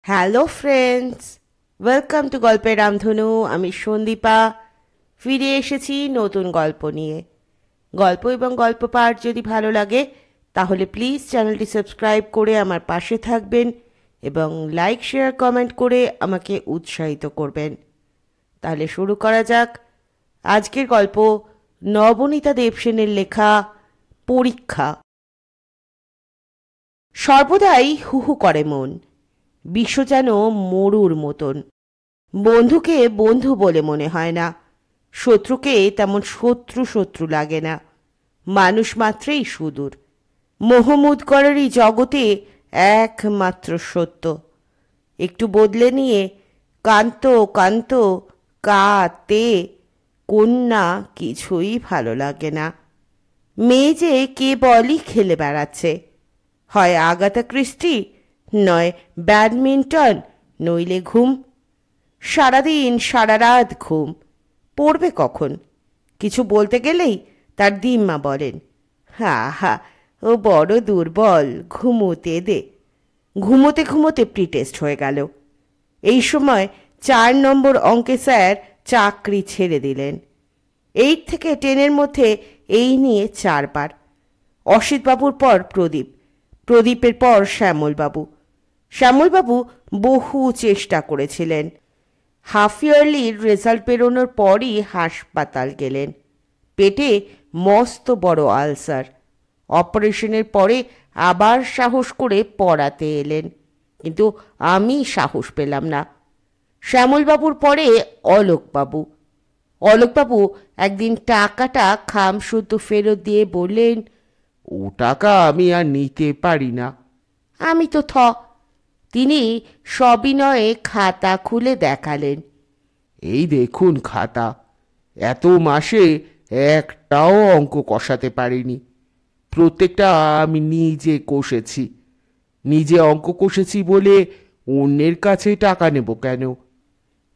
Hello friends, welcome to গল্পের রামধনু। আমি সন্দীপা ফিরে এসেছি নতুন গল্প নিয়ে। গল্প এবং গল্প পাঠ যদি ভালো লাগে তাহলে প্লিজ চ্যানেলটি সাবস্ক্রাইব করে আমার পাশে থাকবেন এবং লাইক শেয়ার কমেন্ট করে আমাকে উৎসাহিত করবেন। তাহলে শুরু করা যাক। আজকের গল্প নবনীতা দেবসেনের লেখা পরীক্ষা। সর্বদাই হুহু করে মন, বিশ্ব যেন মরুর মতন। বন্ধুকে বন্ধু বলে মনে হয় না, শত্রুকে তেমন শত্রু শত্রু লাগে না। মানুষ মাত্রেই সুদূর, মোহমুদ করারই জগতে একমাত্র সত্য। একটু বদলে নিয়ে কান্ত কান্ত কাতে কন্যা কিছুই ভালো লাগে না। মেয়ে যে কেবলই খেলে বেড়াচ্ছে, হয় আগাথা ক্রিস্টি, নয় ব্যাডমিন্টন, নইলে ঘুম। সারাদিন সারা রাত ঘুম। পড়বে কখন? কিছু বলতে গেলেই তার দিম্মা বলেন, হা হা, ও বড় দুর্বল, ঘুমোতে দে। ঘুমোতে ঘুমোতে প্রিটেস্ট হয়ে গেল। এই সময় 4 নম্বর অঙ্কে স্যার চাকরি ছেড়ে দিলেন। 8 থেকে 10-এর মধ্যে এই নিয়ে 4 বার। অসিতবাবুর পর প্রদীপ, প্রদীপের পর শ্যামলবাবু। শ্যামলবাবু বহু চেষ্টা করেছিলেন। হাফ ইয়ারলির রেজাল্ট বেরোনোর পরই হাসপাতাল গেলেন। পেটে মস্ত বড় আলসার। অপারেশনের পরে আবার সাহস করে পড়াতে এলেন, কিন্তু আমি সাহস পেলাম না। শ্যামলবাবুর পরে অলোকবাবু। অলোকবাবু একদিন টাকাটা খামশুদ্ধ ফেরত দিয়ে বললেন, ও টাকা আমি আর নিতে পারি না। আমি তো তিনি সবিনয়ে খাতা খুলে দেখালেন। এই দেখুন খাতা, এত মাসে একটাও অঙ্ক কষাতে পারিনি। প্রত্যেকটা আমি নিজে কষেছি। নিজে অঙ্ক কষেছি বলে অন্যের কাছে টাকা নেব কেন?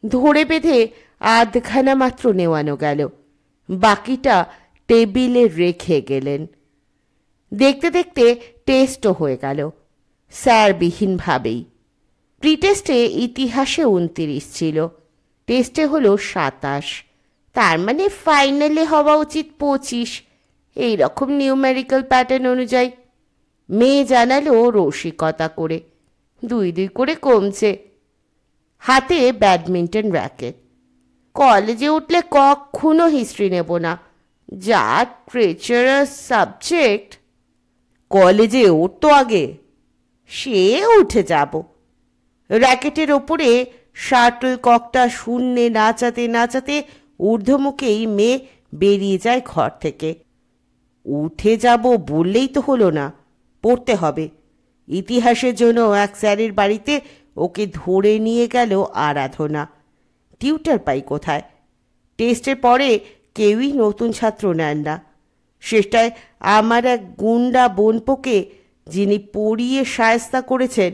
ধরে বেঁধে আধখানা মাত্র নেওয়ানো গেল, বাকিটা টেবিলে রেখে গেলেন। দেখতে দেখতে টেস্টও হয়ে গেল, স্যারবিহীনভাবেই। প্রিটেস্টে ইতিহাসে 29 ছিল, টেস্টে হলো 27, তার মানে ফাইনালে হওয়া উচিত 25। এইরকম নিউমেরিক্যাল প্যাটার্ন অনুযায়ী। মেয়ে জানালো রসিকতা করে, 2-2 করে কমছে। হাতে ব্যাডমিন্টন র্যাকেট। কলেজে উঠলে কখনো হিস্ট্রি নেব না, যা ট্রেচারাস সাবজেক্ট। কলেজে উঠতো আগে। সে উঠে যাব। র্যাকেটের ওপরে শাটল ককটা শূন্যে নাচাতে নাচাতে ঊর্ধ্বমুখেই মেয়ে বেরিয়ে যায় ঘর থেকে। উঠে যাব বললেই তো হলো না, পড়তে হবে। ইতিহাসের জন্য এক স্যারের বাড়িতে ওকে ধরে নিয়ে গেল আরাধনা। টিউটার পাই কোথায়? টেস্টের পরে কেউই নতুন ছাত্র নেন না। শেষটায় আমার এক গুন্ডা বোনপোকে, যিনি পড়িয়ে শায়েস্তা করেছেন,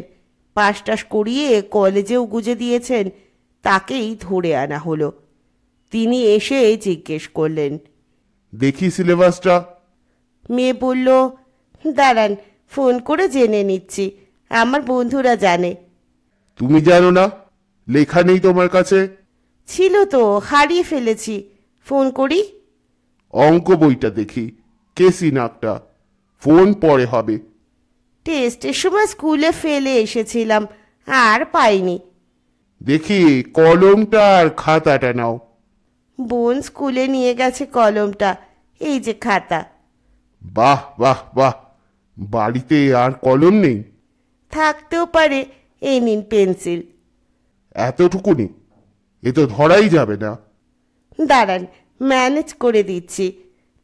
পাশ টাশ করিয়ে কলেজেও গুজে দিয়েছেন, তাকেই ধরে আনা হলো। তিনি এসে জিজ্ঞেস করলেন, দেখি সিলেবাসটা। মেয়ে বলল, দাঁড়ান, ফোন করে জেনে নিচ্ছি, আমার বন্ধুরা জানে। তুমি জানো না? লেখা নেই তোমার কাছে? ছিল তো, হারিয়ে ফেলেছি। ফোন করি। অঙ্ক বইটা দেখি, কেসি নাকটা। ফোন পরে হবে। টেস্টের সময় স্কুলে ফেলে এসেছিলাম, আর পাইনি। দেখি কলমটা আর খাতাটা নাও। বোন স্কুলে নিয়ে গেছে কলমটা, এই যে খাতা। বাহ বাহ বাহ, বাড়িতে আর কলম নেই? থাকতেও পারে, এই নিন পেন্সিল। এতটুকুনি? এ তো ধরাই যাবে না। দাঁড়ান, ম্যানেজ করে দিচ্ছি।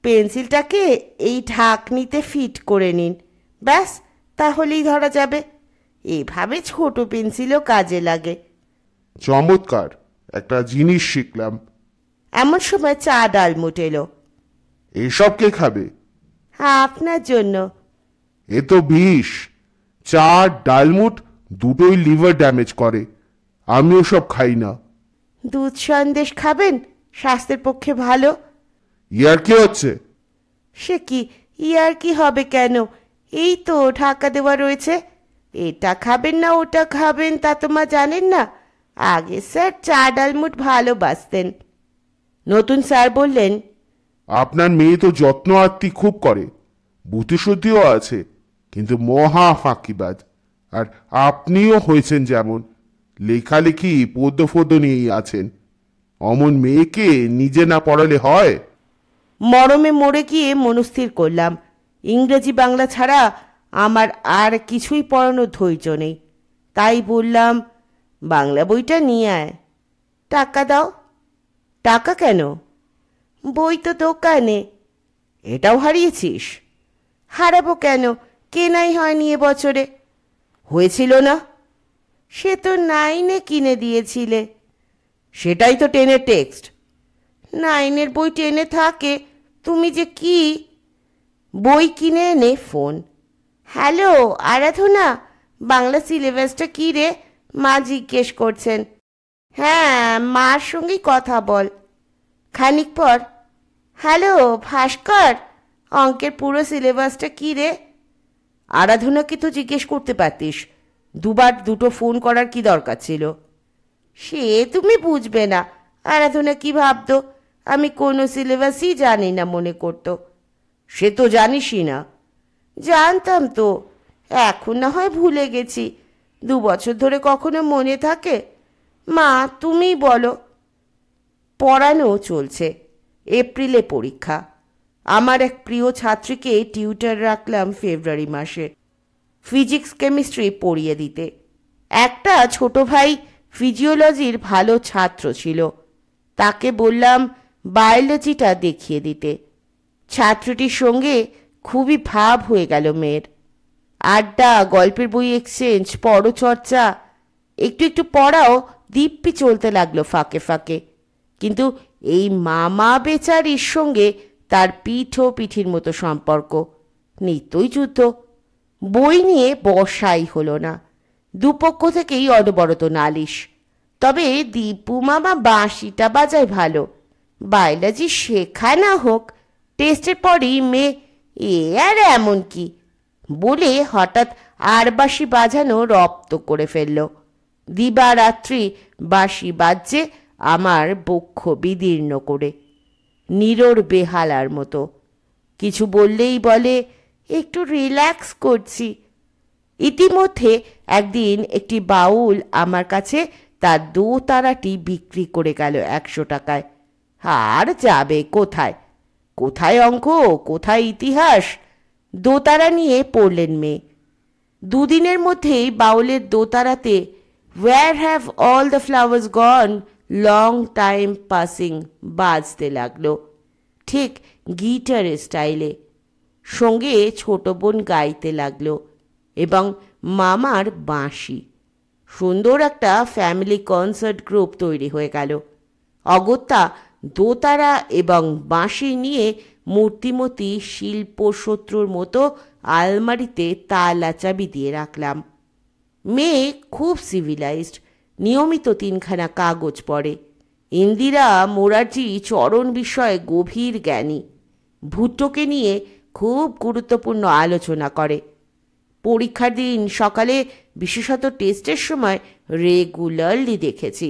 পেন্সিলটাকে এই ঢাকনিতে ফিট করে নিন, ব্যাস, তাহলেই ধরা যাবে। এইভাবে ছোট পেন্সিলও কাজে লাগে। চমৎকার, একটা জিনিস শিখলাম। এমন সময় চা ডালমুট এলো। এসব কে খাবে? আপনার জন্য। এ তো বিষ। চা ডালমুট দুটোই লিভার ড্যামেজ করে। আমি ওসব খাই না। দুধ সন্দেশ খাবেন, স্বাস্থ্যের পক্ষে ভালো। ইয়ার কি হচ্ছে? সে কি ইয়ার কি হবে কেন? এই তো ঢাকা দেওয়া রয়েছে, এটা খাবেন না ওটা খাবেন তা তো মা জানেন না। আগে স্যার চা ডালমুট ভালোবাসতেন। নতুন স্যার বললেন, আপনার মেয়ে তো যত্ন আত্মি খুব করে, বুদ্ধিশুদ্ধিও আছে, কিন্তু মহা ফাঁকিবাজ। আর আপনিও হয়েছেন যেমন, লেখালেখি পদ্য ফদ্য নিয়েই আছেন। অমন মেয়েকে নিজে না পড়ালে হয়? মরমে মরে গিয়ে মনস্থির করলাম ইংরেজি বাংলা ছাড়া আমার আর কিছুই পড়ানোর ধৈর্য নেই। তাই বললাম, বাংলা বইটা নিয়ে আয়। টাকা দাও। টাকা কেন? বই তো দোকানে। এটাও হারিয়েছিস? হারাবো কেন, কেনাই হয়নি এবছরে। হয়েছিল না? সে তো 9-এ কিনে দিয়েছিলে। সেটাই তো 10-এর টেক্সট। 9-এর বই 10-এ থাকে? তুমি যে কি! বই কিনে এনে ফোন। হ্যালো আরাধনা, বাংলা সিলেবাসটা কি রে? মা জিজ্ঞেস করছেন। হ্যাঁ, মার সঙ্গেই কথা বল। খানিক পর, হ্যালো ভাস্কর, অঙ্কের পুরো সিলেবাসটা কি রে? আরাধনাকে তো জিজ্ঞেস করতে পারতিস, দুবার দুটো ফোন করার কি দরকার ছিল? সে তুমি বুঝবে না। আরাধনা কি ভাবতো আমি কোনো সিলেবাসই জানি না মনে করতো। সে তো জানিসই না। জানতাম তো, এখন না হয় ভুলে গেছি। 2 বছর ধরে কখনো মনে থাকে? মা তুমিই বলো। পড়ানো চলছে। এপ্রিলে পরীক্ষা। আমার এক প্রিয় ছাত্রীকে টিউটর রাখলাম ফেব্রুয়ারি মাসে, ফিজিক্স কেমিস্ট্রি পড়িয়ে দিতে। একটা ছোট ভাই ফিজিওলজির ভালো ছাত্র ছিল, তাকে বললাম বায়োলজিটা দেখিয়ে দিতে। ছাত্রটির সঙ্গে খুবই ভাব হয়ে গেল মেয়ের। আড্ডা, গল্পের বই এক্সচেঞ্জ, পরচর্চা, একটু একটু পড়াও দিব্যি চলতে লাগলো ফাঁকে ফাঁকে। কিন্তু এই মামা বেচারির সঙ্গে তার পিঠ ও পিঠির মতো সম্পর্ক, নিত্যই যুদ্ধ। বই নিয়ে বসাই হলো না, দুপক্ষ থেকেই অনবরত নালিশ। তবে দীপু মামা বাঁশিটা বাজায় ভালো। বায়োলজি শেখা না হোক, টেস্টের পরই মেয়ে এ আর এমন কি বলে হঠাৎ আর বাঁশি বাজানো রপ্ত করে ফেলল। দিবারাত্রি বাঁশি বাজছে আমার বক্ষ বিদীর্ণ করে, নীরর বেহালার মতো। কিছু বললেই বলে একটু রিল্যাক্স করছি। ইতিমধ্যে একদিন একটি বাউল আমার কাছে তার দোতারাটি বিক্রি করে গেল 100 টাকায়। আর যাবে কোথায়? কোথায় অঙ্ক, কোথায় ইতিহাস? দোতারা নিয়ে পড়লেন মেয়ে। 2 দিনের মধ্যেই বাউলের দোতারাতে where have all the flowers gone, long time passing বাজতে লাগলো, ঠিক গিটারের স্টাইলে। সঙ্গে ছোট বোন গাইতে লাগলো এবং মামার বাঁশি। সুন্দর একটা ফ্যামিলি কনসার্ট গ্রুপ তৈরি হয়ে গেল। অগত্যা দোতারা এবং বাঁশি নিয়ে মূর্তিমতি শিল্পশত্রুর মতো আলমারিতে তালা চাবি দিয়ে রাখলাম। মেয়ে খুব সিভিলাইজড, নিয়মিত 3খানা কাগজ পড়ে। ইন্দিরা মোরারজি চরণ বিষয়ে গভীর জ্ঞানী। ভুট্টোকে নিয়ে খুব গুরুত্বপূর্ণ আলোচনা করে। পরীক্ষার দিন সকালে, বিশেষত টেস্টের সময় রেগুলারলি দেখেছি।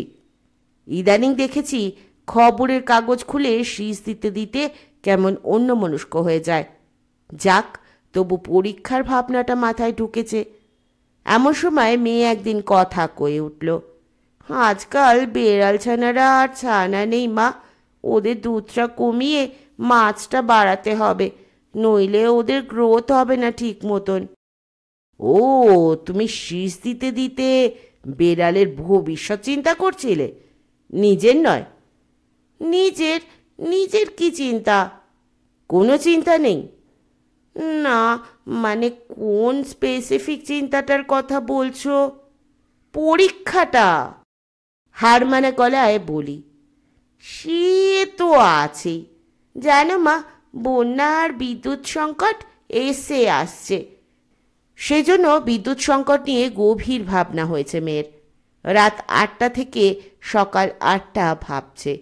ইদানিং দেখেছি খবরের কাগজ খুলে শীষ দিতে দিতে কেমন অন্যমনস্ক হয়ে যায়। যাক, তবু পরীক্ষার ভাবনাটা মাথায় ঢুকেছে। এমন সময় মেয়ে একদিন কথা কয়ে উঠল, আজকাল বেড়াল ছানারা আর ছানা নেই মা, ওদের দুধটা কমিয়ে মাছটা বাড়াতে হবে, নইলে ওদের গ্রোথ হবে না ঠিক মতন। ও, তুমি শীষ দিতে দিতে বেড়ালের ভবিষ্যৎ চিন্তা করছিলে, নিজের নয়? নিজের নিজের কি চিন্তা? কোনো চিন্তা নেই? না, মানে কোন স্পেসিফিক চিন্তাটার কথা বলছো? পরীক্ষাটা। হার মানে গলায় বলি, সে তো আছেই। জানো মা, বন্যা আর বিদ্যুৎ সংকট এসে আসছে। সেজন্য বিদ্যুৎ সংকট নিয়ে গভীর ভাবনা হয়েছে মেয়ের। রাত 8টা থেকে সকাল 8টা ভাবছে।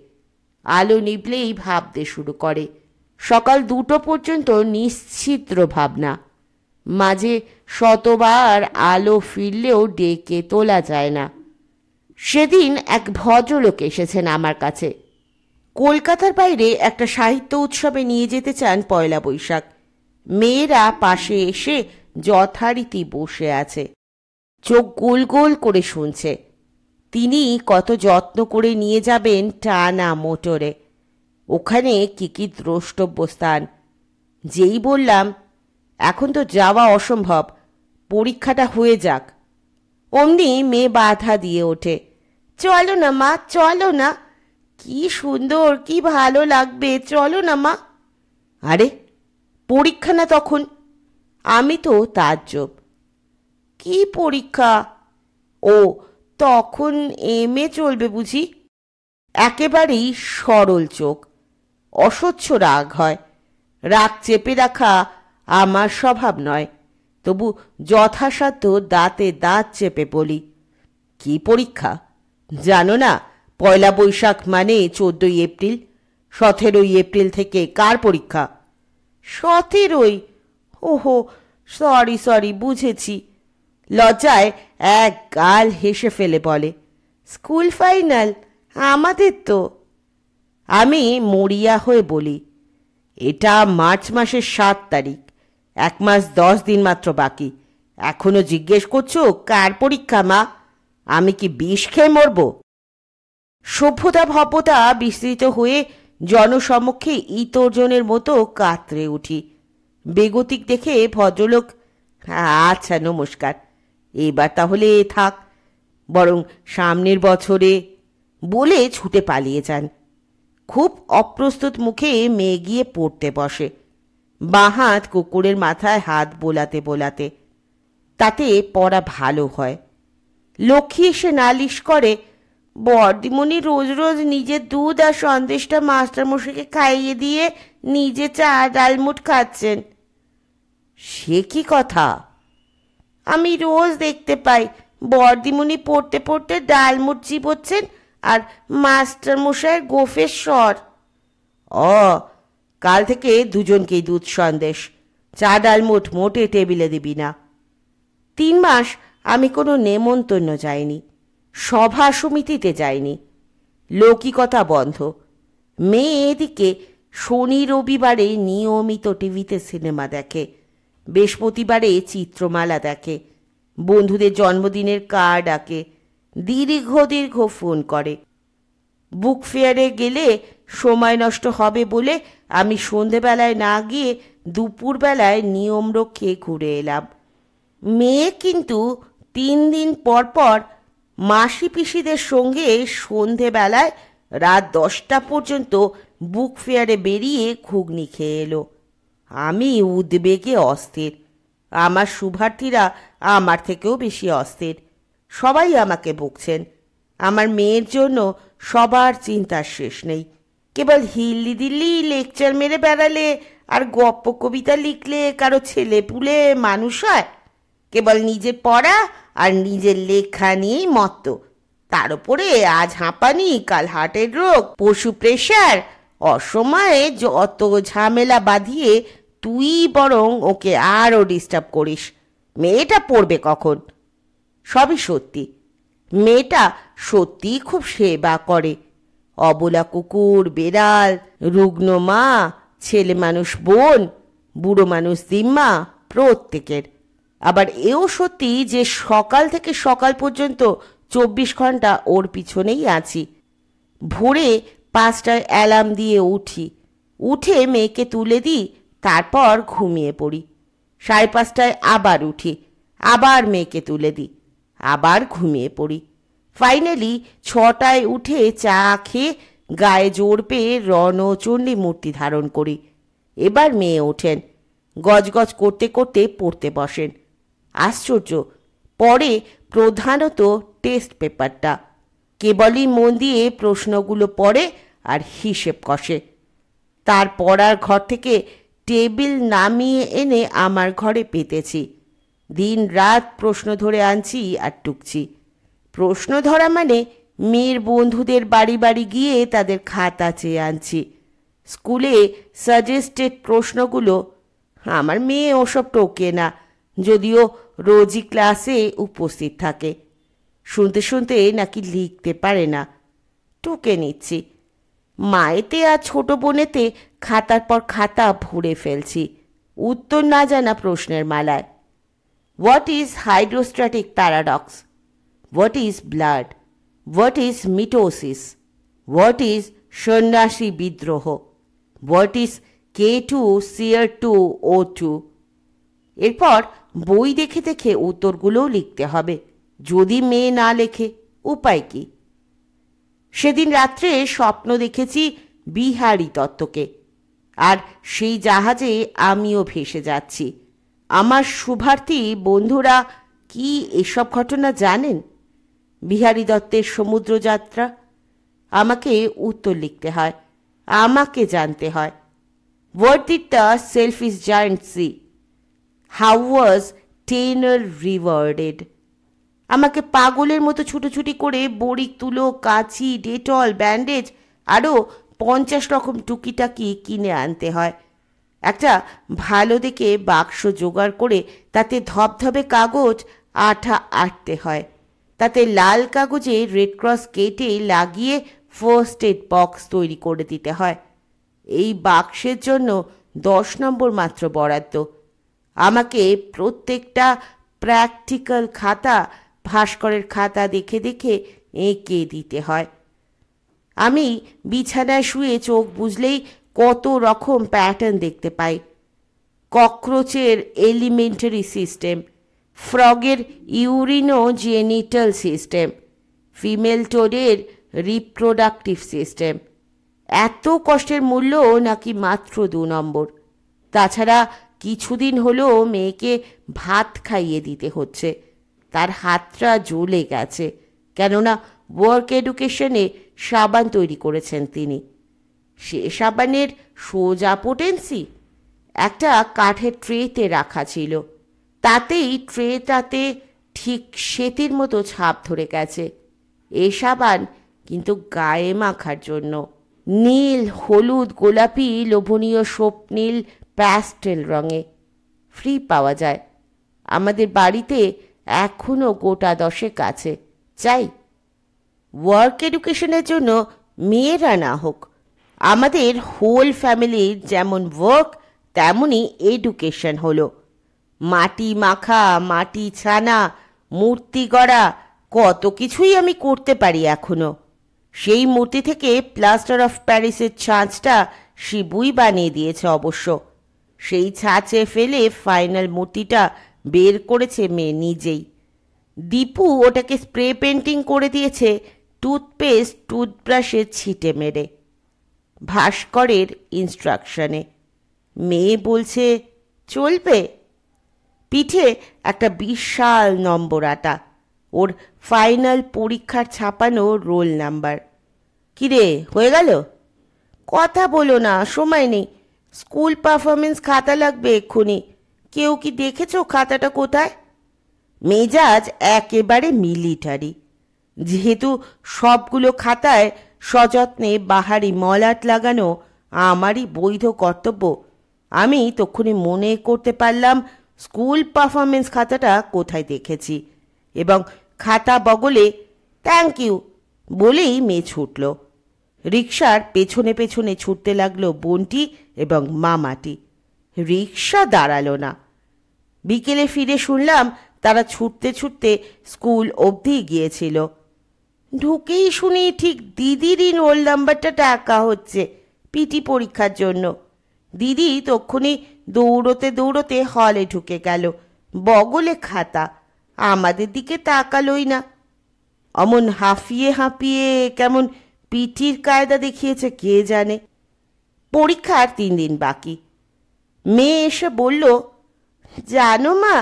আলো নিভলেই ভাবতে শুরু করে। সকাল 2টো পর্যন্ত নিশ্চিদ্র ভাবনা। মাঝে শতবার আলো ফিরলেও ডেকে তোলা যায় না। সেদিন এক ভদ্রলোক এসেছেন আমার কাছে। কলকাতার বাইরে একটা সাহিত্য উৎসবে নিয়ে যেতে চান পয়লা বৈশাখ। মেয়েরা পাশে এসে যথারীতি বসে আছে, চোখ গোল গোল করে শুনছে। তিনি কত যত্ন করে নিয়ে যাবেন টানা মোটরে। ওখানে কি কি দ্রষ্টব্য স্থান! যেই বললাম এখন তো যাওয়া অসম্ভব, পরীক্ষাটা হয়ে যাক, অমনি মেয়ে বাধা দিয়ে ওঠে, চলো না মা, চলো না, কি সুন্দর, কি ভালো লাগবে, চলো না মা। আরে পরীক্ষা না তখন? আমি তো তাজ্জব, কি পরীক্ষা? ও, তখন এমএ চলবে বুঝি? একেবারেই সরল চোখ, অস্বচ্ছ রাগ হয়। রাগ চেপে রাখা আমার স্বভাব নয়, তবু যথাসাধ্য দাঁতে দাঁত চেপে বলি, কি পরীক্ষা জানো না? পয়লা বৈশাখ মানে 14ই এপ্রিল। 17ই এপ্রিল থেকে কার পরীক্ষা? 17ই? ওহো, সরি, বুঝেছি। লজ্জায় এক গাল হেসে ফেলে বলে, স্কুল ফাইনাল আমাদের তো। আমি মরিয়া হয়ে বলি, এটা মার্চ মাসের 7 তারিখ, 1 মাস 10 দিন মাত্র বাকি। এখনো জিজ্ঞেস করছো কার পরীক্ষা মা? আমি কি বিষ খেয়ে মরব? সভ্যতা ভব্যতা বিস্তৃত হয়ে জনসমক্ষে ইতর্জনের মতো কাতরে উঠি। বেগতিক দেখে ভদ্রলোক, আচ্ছা নমস্কার, এবার তাহলে থাক, বরং সামনের বছরে বলে ছুটে পালিয়ে যান। খুব অপ্রস্তুত মুখে মেয়ে গিয়ে পড়তে বসে, বাঁ হাত কুকুরের মাথায় হাত বোলাতে বোলাতে। তাতে পড়া ভালো হয়। লক্ষ্মী এসে নালিশ করে, বর্দিমণি রোজ রোজ নিজের দুধ আর সন্দেশটা মাস্টারমশাইকে খাইয়ে দিয়ে নিজে চা ডালমুট খাচ্ছেন। সে কি কথা? আমি রোজ দেখতে পাই বর্দিমণি পড়তে পড়তে ডালমুট চিবোচ্ছেন আর মাস্টারমশাইয়ের গোফের স্বর। কাল থেকে দুজনকেই দুধ সন্দেশ, চা ডালমুট মোটে টেবিলে দিবি না। 3 মাস আমি কোনো নেমন্তন্ন যাইনি, সভা সমিতিতে যাইনি, লৌকিকতা বন্ধ। মেয়ে এদিকে শনি রবিবারে নিয়মিত টিভিতে সিনেমা দেখে, বৃহস্পতিবারে চিত্রমালা দেখে, বন্ধুদের জন্মদিনের কার্ড আঁকে, দীর্ঘ ফোন করে। বুক ফেয়ারে গেলে সময় নষ্ট হবে বলে আমি সন্ধেবেলায় না গিয়ে দুপুরবেলায় নিয়ম রক্ষে ঘুরে এলাম। মেয়ে কিন্তু 3 দিন পর পর মাসি পিসিদের সঙ্গে সন্ধেবেলায় রাত 10টা পর্যন্ত বুক ফেয়ারে বেরিয়ে ঘুগনি খেয়ে এলো। আমি উদ্বেগে অস্থির, আমার শুভার্থীরা আমার থেকেও বেশি অস্থির। সবাই আমাকে বকছেন। আমার মেয়ের জন্য সবার চিন্তার শেষ নেই। কেবল হিল্লি দিল্লি লেকচার মেরে বেড়ালে আর গপ্প কবিতা লিখলে কারো ছেলে পুলে মানুষ হয়? কেবল নিজের পড়া আর নিজের লেখা নিয়েই মত্ত। তার উপরে আজ হাঁপানি, কাল হার্টের রোগ, পশু প্রেশার, অসময়ে যত ঝামেলা বাঁধিয়ে তুই বরং ওকে আরও ডিস্টার্ব করিস। মেয়েটা পড়বে কখন? সবই সত্যি, মেয়েটা সত্যি খুব সেবা করে। অবলা কুকুর, বেড়াল, রুগ্ন মা, ছেলে মানুষ বোন, বুড়ো মানুষ দিম্মা, প্রত্যেকের। আবার এও সত্যি যে সকাল থেকে সকাল পর্যন্ত 24 ঘন্টা ওর পিছনেই আছি। ভোরে 5টায় অ্যালার্ম দিয়ে উঠে মেয়েকে তুলে দিই, তারপর ঘুমিয়ে পড়ি। 5:30টায় আবার উঠি, আবার মেয়েকে তুলে দিই, আবার ঘুমিয়ে পড়ি। ফাইনালি 6টায় উঠে চা খেয়ে গায়ে জোর পেয়ে রণচণ্ডী মূর্তি ধারণ করি। এবার মেয়ে ওঠেন, গজগজ করতে করতে পড়তে বসেন। আশ্চর্য, পরে প্রধানত টেস্ট পেপারটা। কেবলই মন দিয়ে প্রশ্নগুলো পড়ে আর হিসেব কষে। তার পড়ার ঘর থেকে টেবিল নামিয়ে এনে আমার ঘরে পেতেছি। দিন রাত প্রশ্ন ধরে আনছি আর টুকছি। প্রশ্ন ধরা মানে মেয়ের বন্ধুদের বাড়ি বাড়ি গিয়ে তাদের খাতা চেয়ে আনছি। স্কুলে সাজেস্টেড প্রশ্নগুলো, আমার মেয়ে ওসব টোকে না, যদিও রোজই ক্লাসে উপস্থিত থাকে। শুনতে শুনতে নাকি লিখতে পারে না। টুকে নিচ্ছি। মায়েতে আর ছোট বোনেতে খাতার পর খাতা ভরে ফেলছি উত্তর না জানা প্রশ্নের মালায়। What is hydrostatic paradox? What is blood? What is mitosis? What is সন্ন্যাসী বিদ্রোহ? What is K2CR2O2? এরপর বই দেখে দেখে উত্তরগুলোও লিখতে হবে। যদি মেয়ে না লেখে উপায় কি? সেদিন রাত্রে স্বপ্ন দেখেছি বিহারী দত্তকে, আর সেই জাহাজে আমিও ভেসে যাচ্ছি। আমার শুভার্থী বন্ধুরা কি এসব ঘটনা জানেন? বিহারী দত্তের সমুদ্রযাত্রা। আমাকে উত্তর লিখতে হয়, আমাকে জানতে হয়। What did the selfish giant see? How was tenor rewarded? আমাকে পাগলের মতো ছুটোছুটি করে বড়িক তুলো, কাঁচি, ডেটল, ব্যান্ডেজ আরও 50 রকম টুকিটাকি কিনে আনতে হয়। একটা ভালো দেখে বাক্স জোগাড় করে তাতে ধবধবে কাগজ আঠা আটতে হয়। তাতে লাল কাগজে রেড ক্রস কেটে লাগিয়ে ফার্স্ট এড বক্স তৈরি করে দিতে হয়। এই বাক্সের জন্য 10 নম্বর মাত্র বরাদ্দ। আমাকে প্রত্যেকটা প্র্যাকটিক্যাল খাতা ভাস্করের খাতা দেখে দেখে এঁকে দিতে হয়। আমি বিছানায় শুয়ে চোখ বুঝলেই কত রকম প্যাটার্ন দেখতে পাই। ককরোচের এলিমেন্টারি সিস্টেম, ফ্রগের ইউরিনোজেনিটাল সিস্টেম, ফিমেল টোডের রিপ্রোডাক্টিভ সিস্টেম। এত কষ্টের মূল্য নাকি মাত্র 2 নম্বর। তাছাড়া কিছুদিন হলো মেয়েকে ভাত খাইয়ে দিতে হচ্ছে। তার হাতটা জ্বলে গেছে, কেননা ওয়ার্ক এডুকেশনে সাবান তৈরি করেছেন তিনি। সে সাবানের সোজা পোটেন্সি একটা কাঠের ট্রেতে রাখা ছিল। তাতেই ট্রেটাতে ঠিক শ্বেতের মতো ছাপ ধরে গেছে। এ সাবান কিন্তু গায়ে মাখার জন্য। নীল, হলুদ, গোলাপি, লোভনীয় স্বপ্নীল, প্যাস্টেল রঙে ফ্রি পাওয়া যায়। আমাদের বাড়িতে এখনও গোটা 10 আছে। চাই ওয়ার্ক এডুকেশনের জন্য মেয়েরা না হোক, আমাদের হোল ফ্যামিলির যেমন ওয়ার্ক তেমনই এডুকেশন হলো। মাটি মাখা, মাটি ছানা, মূর্তি গড়া, কত কিছুই আমি করতে পারি এখনো। সেই মূর্তি থেকে প্লাস্টার অফ প্যারিসের ছাঁচটা শিবুই বানিয়ে দিয়েছে অবশ্য। সেই ছাঁচে ফেলে ফাইনাল মূর্তিটা বের করেছে মেয়ে নিজেই। দীপু ওটাকে স্প্রে পেন্টিং করে দিয়েছে টুথপেস্ট টুথব্রাশে ছিটে মেরে, ভাস্করের ইনস্ট্রাকশনে। মেয়ে বলছে চলবে। পিঠে একটা বিশাল নম্বর আটা, ওর ফাইনাল পরীক্ষার ছাপানো রোল নাম্বার। কিরে, হয়ে গেল? কথা বলো না, সময় নেই। স্কুল পারফরমেন্স খাতা লাগবে এক্ষুনি। কেউ কি দেখেছো খাতাটা কোথায়? মেজাজ একেবারে মিলিটারি। যেহেতু সবগুলো খাতায় সযত্নে বাহারি মলাট লাগানো আমারই বৈধ কর্তব্য, আমি তক্ষুনি মনে করতে পারলাম স্কুল পারফরমেন্স খাতাটা কোথায় দেখেছি, এবং খাতা বগলে থ্যাংক ইউ বলেই মেয়ে ছুটল। রিকশার পেছনে পেছনে ছুটতে লাগলো বন্টি এবং মামাটি। রিকশা দাঁড়ালো না। বিকেলে ফিরে শুনলাম তারা ছুটতে ছুটতে স্কুল অবধি গিয়েছিল। ঢুকেই শুনি ঠিক দিদিরই রোল নাম্বারটা ডাকা হচ্ছে পিটি পরীক্ষার জন্য। দিদি তক্ষুনি দৌড়তে দৌড়তে হলে ঢুকে গেল, বগলে খাতা। আমাদের দিকে তাকালোই না। অমন হাঁফিয়ে হাঁপিয়ে কেমন পিটির কায়দা দেখিয়েছে কে জানে। পরীক্ষার 3 দিন বাকি। মেয়ে এসে বলল, জানো মা,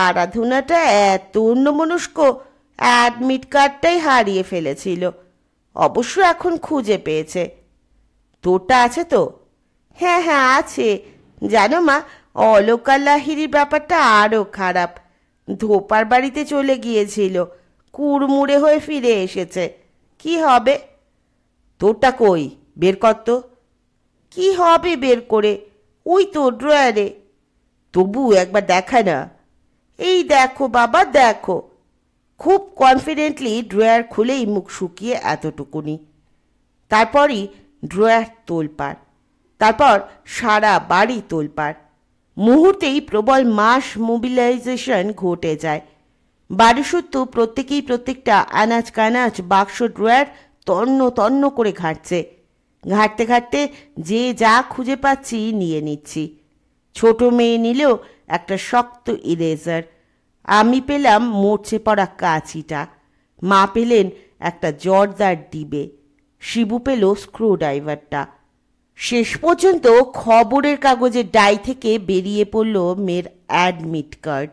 আরাধনাটা এত অন্যমনস্ক, অ্যাডমিট কার্ডটাই হারিয়ে ফেলেছিল। অবশ্য এখন খুঁজে পেয়েছে। তোরটা আছে তো? হ্যাঁ হ্যাঁ আছে। জানো মা, অলকা লাহিড়ির ব্যাপারটা আরও খারাপ। ধোপার বাড়িতে চলে গিয়েছিল, কুড়মুড়ে হয়ে ফিরে এসেছে। কি হবে? তোরটা কই, বের কর তো। কি হবে বের করে? ওই তো ড্রয়ারে। তবু একবার দেখা না। এই দেখো বাবা দেখো। খুব কনফিডেন্টলি ড্রয়ার খুলেই মুখ শুকিয়ে এতটুকুনি। তারপরই ড্রয়ার তোলপাড়, তারপর সারা বাড়ি তোলপাড়। মুহূর্তেই প্রবল মাস মোবিলাইজেশন ঘটে যায়। বাড়িসুদ্ধ প্রত্যেকেই প্রত্যেকটা আনাজ কানাজ বাক্স ড্রয়ার তন্ন তন্ন করে ঘাঁটছে। ঘাঁটতে ঘাঁটতে যে যা খুঁজে পাচ্ছি নিয়ে নিচ্ছি। ছোট মেয়ে নিলেও একটা শক্ত ইরেজার, আমি পেলাম মরচে পড়া কাঁচিটা, মা পেলেন একটা জর্দার ডিবে, শিবু পেল স্ক্রু ড্রাইভারটা। শেষ পর্যন্ত খবরের কাগজের ডাই থেকে বেরিয়ে পড়ল মেয়ের অ্যাডমিট কার্ড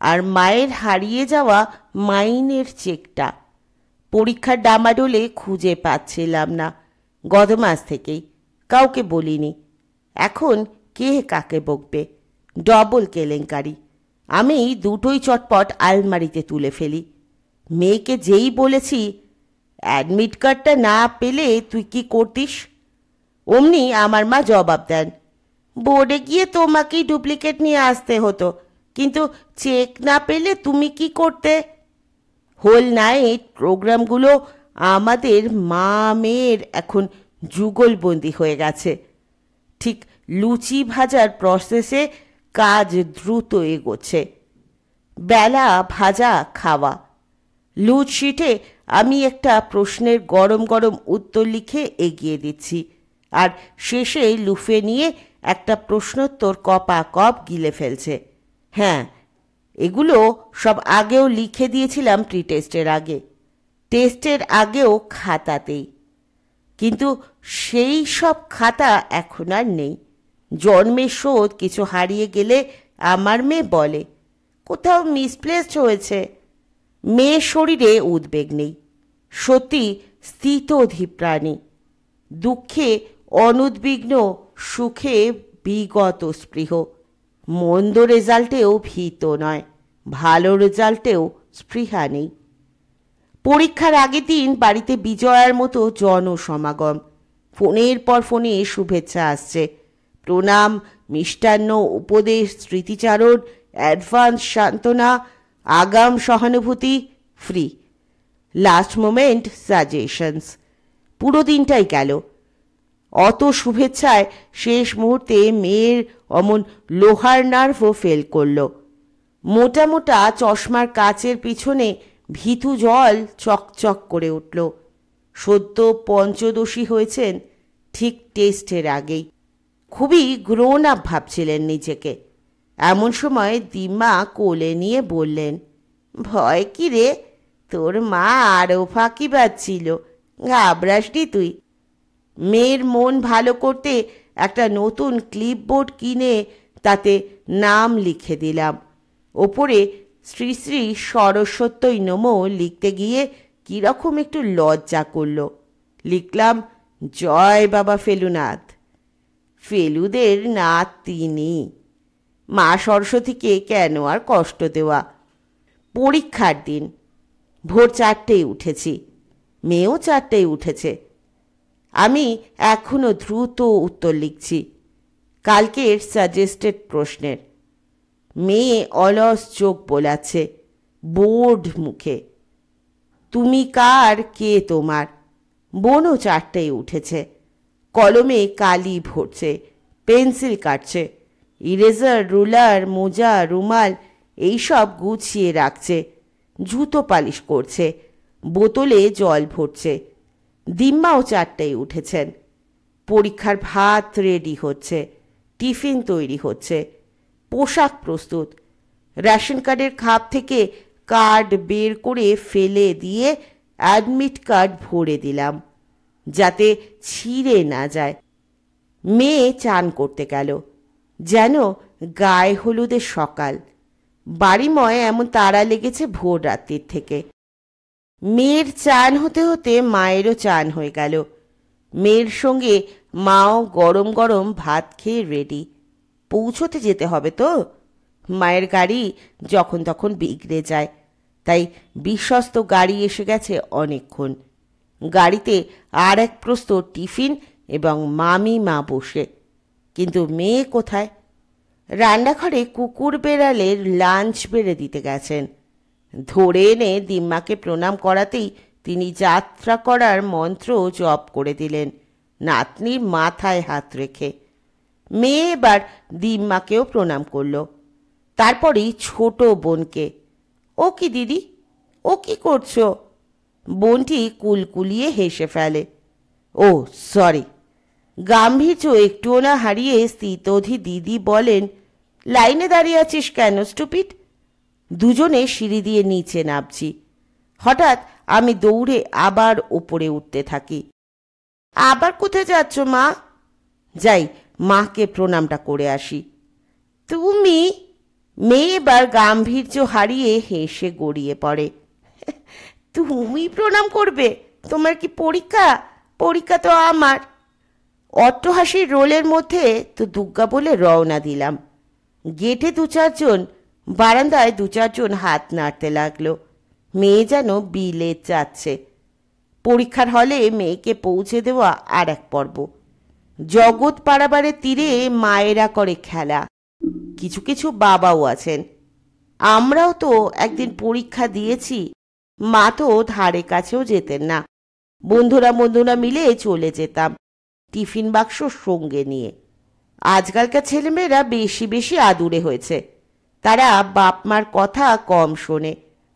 আর মায়ের হারিয়ে যাওয়া মাইনের চেকটা। পরীক্ষার ডামাডোলে খুঁজে পাচ্ছিলাম না গত মাস থেকেই, কাউকে বলিনি। এখন কে কাকে বকবে, ডবল কেলেঙ্কারি। আমি দুটোই চটপট আলমারিতে তুলে ফেলি। মেয়েকে যেই বলেছি অ্যাডমিট কার্ডটা না পেলে তুই কি করতিস, অমনি আমার মা জবাব দেন, বোর্ডে গিয়ে তোমাকেই ডুপ্লিকেট নিয়ে আসতে হতো, কিন্তু চেক না পেলে তুমি কি করতে? হোল নাইট প্রোগ্রামগুলো আমাদের মা মেয়ের এখন যুগলবন্দি হয়ে গেছে। ঠিক লুচি ভাজার প্রসেসে কাজ দ্রুত এগোচ্ছে। বেলা ভাজা খাওয়া, লুটশিটে আমি একটা প্রশ্নের গরম গরম উত্তর লিখে এগিয়ে দিচ্ছি, আর শেষে লুফে নিয়ে একটা প্রশ্নোত্তর কপা কপ গিলে ফেলছে। হ্যাঁ, এগুলো সব আগেও লিখে দিয়েছিলাম প্রি টেস্টের আগে, টেস্টের আগেও খাতাতেই। কিন্তু সেই সব খাতা এখন আর নেই। জন্মের শোধ কিছু হারিয়ে গেলে আমার মেয়ে বলে কোথাও মিসপ্লেসড হয়েছে। মেয়ের শরীরে উদ্বেগ নেই, সত্যি স্থিতধীপ্রাণী, দুঃখে অনুদ্বিগ্ন, সুখে বিগত স্পৃহ। মন্দ রেজাল্টেও ভীত নয়, ভালো রেজাল্টেও স্পৃহা নেই। পরীক্ষার আগের দিন বাড়িতে বিজয়ার মতো জনসমাগম। ফোনের পর ফোনে শুভেচ্ছা আসছে, প্রণাম, মিষ্টান্ন, উপদেশ, স্মৃতিচারণ, অ্যাডভান্স সান্ত্বনা, আগাম সহানুভূতি, ফ্রি, লাস্ট মোমেন্ট সাজেশনস। পুরো দিনটাই গেল অত শুভেচ্ছায়। শেষ মুহূর্তে মেয়ের অমন লোহার নার্ভও ফেল করল। মোটা মোটা চশমার কাচের পিছনে ভীতু জল চকচক করে উঠল। সদ্য পঞ্চদশী হয়েছেন, ঠিক টেস্টের আগেই। খুবই গ্রোন আপ ভাবছিলেন নিজেকে। এমন সময় দিম্মা কোলে নিয়ে বললেন, ভয় কি রে, তোর মা আরও ফাঁকিবাজ ছিল, ঘাবড়াসনি তুই। মেয়ের মন ভালো করতে একটা নতুন ক্লিপবোর্ড কিনে তাতে নাম লিখে দিলাম। ওপরে শ্রী শ্রী সরস্বতী নমঃ লিখতে গিয়ে কীরকম একটু লজ্জা করল। লিখলাম, জয় বাবা ফেলুনাথ। ফেলুদের নাথ তিনি, মা সরস্বতীকে কেন আর কষ্ট দেওয়া। পরীক্ষার দিন ভোর 4টেয় উঠেছি, মেয়েও 4টেয় উঠেছে। আমি এখনো দ্রুত উত্তর লিখছি কালকের সাজেস্টেড প্রশ্নের। মেয়ে অলস চোখ বোলাচ্ছে, বোর্ড মুখে। তুমি কার, কে তোমার। বোনও 4টেয় উঠেছে, কলমে কালি ভরছে, পেন্সিল কাটছে, ইরেজার, রুলার, মোজা, রুমাল এইসব গুছিয়ে রাখছে, জুতো পালিশ করছে, বোতলে জল ভরছে। দিম্মাও 4টেয় উঠেছেন। পরীক্ষার ভাত রেডি হচ্ছে, টিফিন তৈরি হচ্ছে, পোশাক প্রস্তুত। রেশন কার্ডের খাপ থেকে কার্ড বের করে ফেলে দিয়ে অ্যাডমিট কার্ড ভরে দিলাম যাতে ছিঁড়ে না যায়। মেয়ে চান করতে গেল, যেন গায়ে হলুদের সকাল। বাড়িময় এমন তাড়া লেগেছে ভোর রাত্রির থেকে। মেয়ের চান হতে হতে মায়েরও চান হয়ে গেল। মেয়ের সঙ্গে মাও গরম গরম ভাত খেয়ে রেডি। পৌঁছতে যেতে হবে তো। মায়ের গাড়ি যখন তখন বিগড়ে যায়, তাই বিশ্বস্ত গাড়ি এসে গেছে অনেকক্ষণ। গাড়িতে আর এক প্রস্ত টিফিন এবং মামি মা বসে। কিন্তু মেয়ে কোথায়? রান্নাঘরে কুকুর বেড়ালের লাঞ্চ বেড়ে দিতে গেছেন। ধরে এনে দিম্মাকে প্রণাম করাতেই তিনি যাত্রা করার মন্ত্র জপ করে দিলেন নাতনির মাথায় হাত রেখে। মেয়ে এবার দিম্মাকেও প্রণাম করল, তারপরেই ছোট বোনকে। ও কি দিদি, ও কি করছো? বোনটি কুলকুলিয়ে হেসে ফেলে। ও সরি। গাম্ভীর্য একটুও না হারিয়ে স্থিতধী দিদি বলেন, লাইনে দাঁড়িয়ে আছিস কেন স্টুপিড? দুজনে সিঁড়ি দিয়ে নিচে নামছি। হঠাৎ আমি দৌড়ে আবার উপরে উঠতে থাকি। আবার কোথায় যাচ্ছ মা? যাই মাকে প্রণামটা করে আসি। তুমি? মেয়ে এবার গাম্ভীর্য হারিয়ে হেসে গড়িয়ে পড়ে। তুমি প্রণাম করবে? তোমার কি পরীক্ষা? পরীক্ষা তো আমার। অট্টহাসির রোলের মধ্যে তো দুগ্গা বলে রওনা দিলাম। গেটে দু চারজন, বারান্দায় দু চারজন হাত নাড়তে লাগলো। মেয়ে যেন বিলে যাচ্ছে। পরীক্ষার হলে মেয়েকে পৌঁছে দেওয়া আর এক পর্ব। জগৎ পাড়াবারের তীরে মায়েরা করে খেলা। কিছু কিছু বাবাও আছেন। আমরাও তো একদিন পরীক্ষা দিয়েছি। মা তো ধারে কাছেও যেতেন না। বন্ধুরা মিলে চলে যেতাম টিফিন বাক্স সঙ্গে নিয়ে। আজকালকার ছেলেমেয়েরা বেশি বেশি আদুরে হয়েছে। তারা বাপ মার কথা কম শোনে,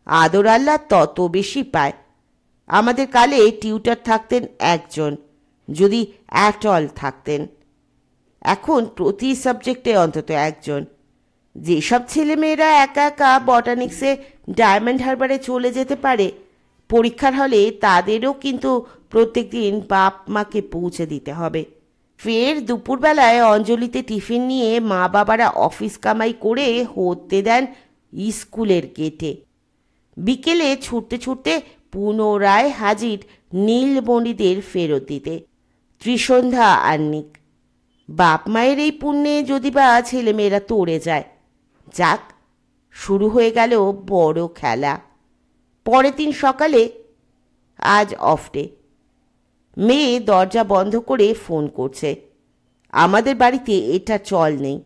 আদর আল্লাহ তত বেশি পায়। আমাদের কালে টিউটার থাকতেন একজন, যদি অ্যাটল থাকতেন। এখন প্রতি সাবজেক্টে অন্তত একজন। যেসব ছেলেমেয়েরা একা একা বটানিক্সে ডায়মন্ড হারবারে চলে যেতে পারে, পরীক্ষার হলে তাদেরও কিন্তু প্রত্যেক দিন বাপ মাকে পৌঁছে দিতে হবে। ফের দুপুরবেলায় অঞ্জলিতে টিফিন নিয়ে মা বাবারা অফিস কামাই করে হতে দেন স্কুলের গেটে। বিকেলে ছুটতে ছুটতে পুনরায় হাজির নীলমণিদের ফেরত দিতে। ত্রিসন্ধ্যা আহ্নিক। বাপ মায়ের এই পুণ্যে যদি বা ছেলেমেয়েরা তড়ে যায়। যাক, শুরু হয়ে গেল বড় খেলা। পরের দিন সকালে, আজ অফ ডে। মেয়ে দরজা বন্ধ করে ফোন করছে। আমাদের বাড়িতে এটা চল নেই।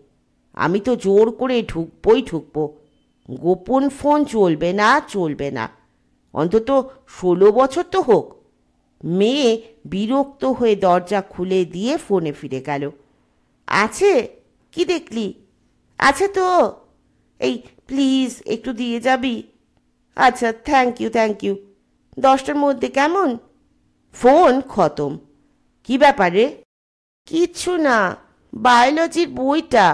আমি তো জোর করে ঢুকবো। গোপন ফোন চলবে না। অন্তত 16 বছর তো হোক। মেয়ে বিরক্ত হয়ে দরজা খুলে দিয়ে ফোনে ফিরে গেল। আছে? কি দেখলি? আছে তো। এই প্লিজ একটু দিয়ে যাবি? আচ্ছা, থ্যাংক ইউ। 10টার মধ্যে কেমন? ফোন খতম। কি ব্যাপারে? কিচ্ছু না, বায়োলজির বইটা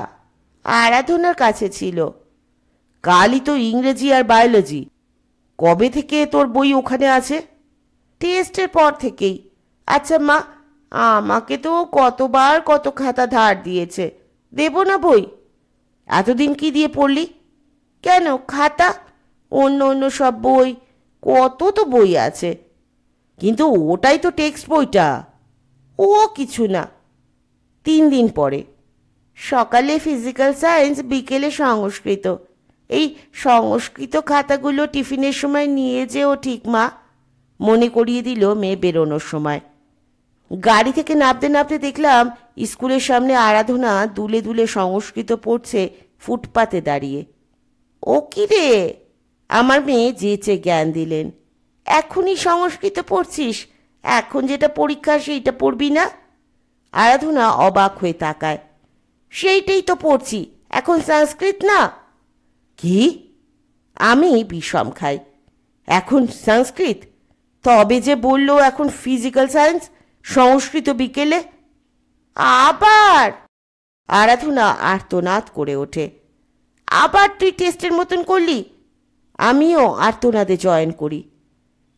আরাধনার কাছে ছিল। কালই তো ইংরেজি আর বায়োলজি। কবে থেকে তোর বই ওখানে আছে? টেস্টের পর থেকেই। আচ্ছা মা, আমাকে তো কতবার কত খাতা ধার দিয়েছে, দেব না বই? এতদিন কি দিয়ে পড়লি? কেন খাতা? অন্য সব বই, কত তো বই আছে। কিন্তু ওটাই তো টেক্সট বইটা। ও কিছু না। 3 দিন পরে। সকালে ফিজিক্যাল সায়েন্স, বিকেলে সংস্কৃত। এই সংস্কৃত খাতাগুলো টিফিনের সময় নিয়ে যেও ঠিক মা, মনে করিয়ে দিল মেয়ে বেরোনোর সময়। গাড়ি থেকে নামতে দেখলাম স্কুলের সামনে আরাধনা দুলে দুলে সংস্কৃত পড়ছে ফুটপাতে দাঁড়িয়ে। ও কি রে? আমার মেয়ে যেচে জ্ঞান দিলেন। এখনই সংস্কৃত পড়ছিস? এখন যেটা পরীক্ষা সেইটা পড়বি না? আরাধনা অবাক হয়ে তাকায়। সেইটাই তো পড়ছি, এখন সংস্কৃত না। কি? আমি বিষম খাই। এখন সংস্কৃত? তবে যে বললো এখন ফিজিক্যাল সায়েন্স, সংস্কৃত বিকেলে। আবার? আরাধনা আর্তনাদ করে ওঠে। আবার তুই টেস্টের মতন করলি? আমিও আর্তনাদে জয়েন করি।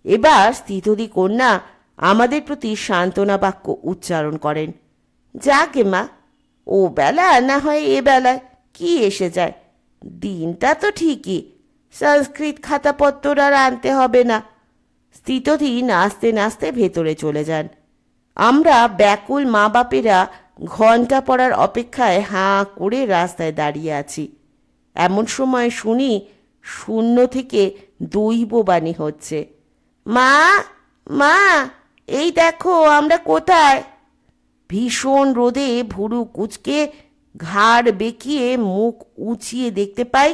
এবার স্থিতধী কন্যা আমাদের প্রতি সান্ত্বনা বাক্য উচ্চারণ করেন। যাকে মা, ও বেলা না হয় এ বেলায় কি এসে যায়। দিনটা তো ঠিকই, সংস্কৃত খাতাপত্তর আর আনতে হবে না। স্থিতধী নাচতে ভেতরে চলে যান। আমরা ব্যাকুল মা বাপেরা ঘন্টা পড়ার অপেক্ষায় হাঁ করে রাস্তায় দাঁড়িয়ে আছি। এমন সময় শুনি শূন্য থেকে দৈববাণী হচ্ছে। মা, এই দেখো আমরা কোথায়। ভীষণ রোদে ভুরু কুচকে ঘাড় বেঁকিয়ে মুখ উঁচিয়ে দেখতে পাই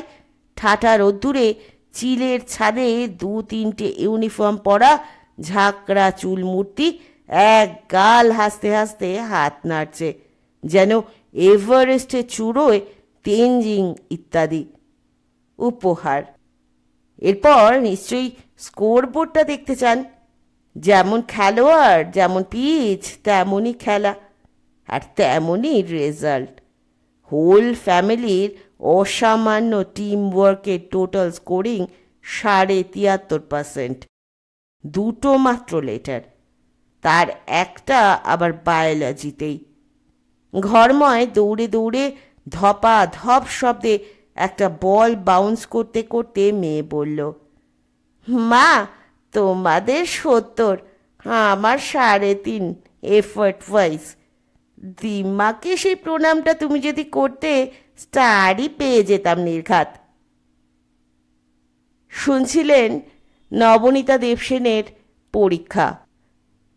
ঠাটা রোদ্দুরে চিলের ছাদে 2-3টে ইউনিফর্ম পরা ঝাঁকড়া চুল মূর্তি এক গাল হাসতে হাসতে হাত নাড়ছে, যেন এভারেস্টের চূড়োয় তেনজিং ইত্যাদি। উপহার। এরপর নিশ্চয়ই স্কোরবোর্ডটা দেখতে চান। যেমন খেলোয়াড়, যেমন পিচ, তেমনই খেলা, আর তেমনই রেজাল্ট। হোল ফ্যামিলির অসামান্য টিম ওয়ার্কের টোটাল স্কোরিং 73%। 2টো মাত্র লেটার, তার একটা আবার বায়োলজিতেই। ঘরময় দৌড়ে দৌড়ে ধপা ধপ শব্দে একটা বল বাউন্স করতে করতে মেয়ে বলল, মা তোমাদের 70, আমার 3.5 এফর্ট ওয়াইজ। দিম্মাকে সেই প্রণামটা তুমি যদি করতে, স্টারই পেয়ে যেতাম নির্ঘাত। শুনছিলেন নবনীতা দেবসেনের পরীক্ষা।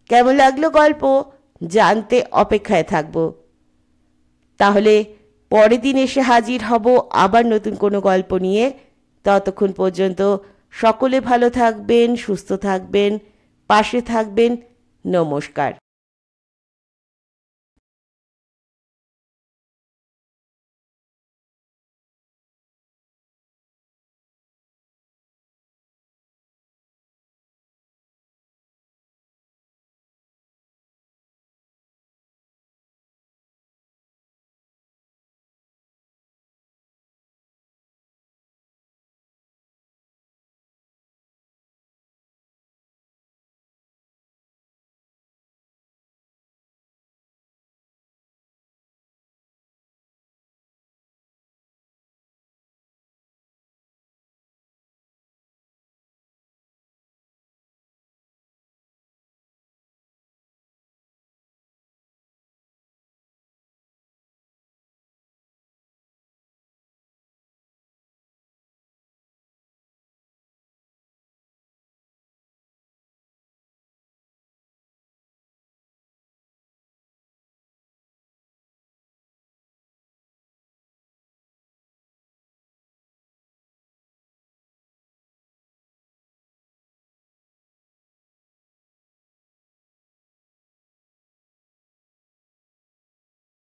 কেমন লাগলো গল্প জানতে অপেক্ষায় থাকব। তাহলে পরের দিন এসে হাজির হব আবার নতুন কোনো গল্প নিয়ে। ততক্ষণ পর্যন্ত সকলে ভালো থাকবেন, সুস্থ থাকবেন, পাশে থাকবেন। নমস্কার।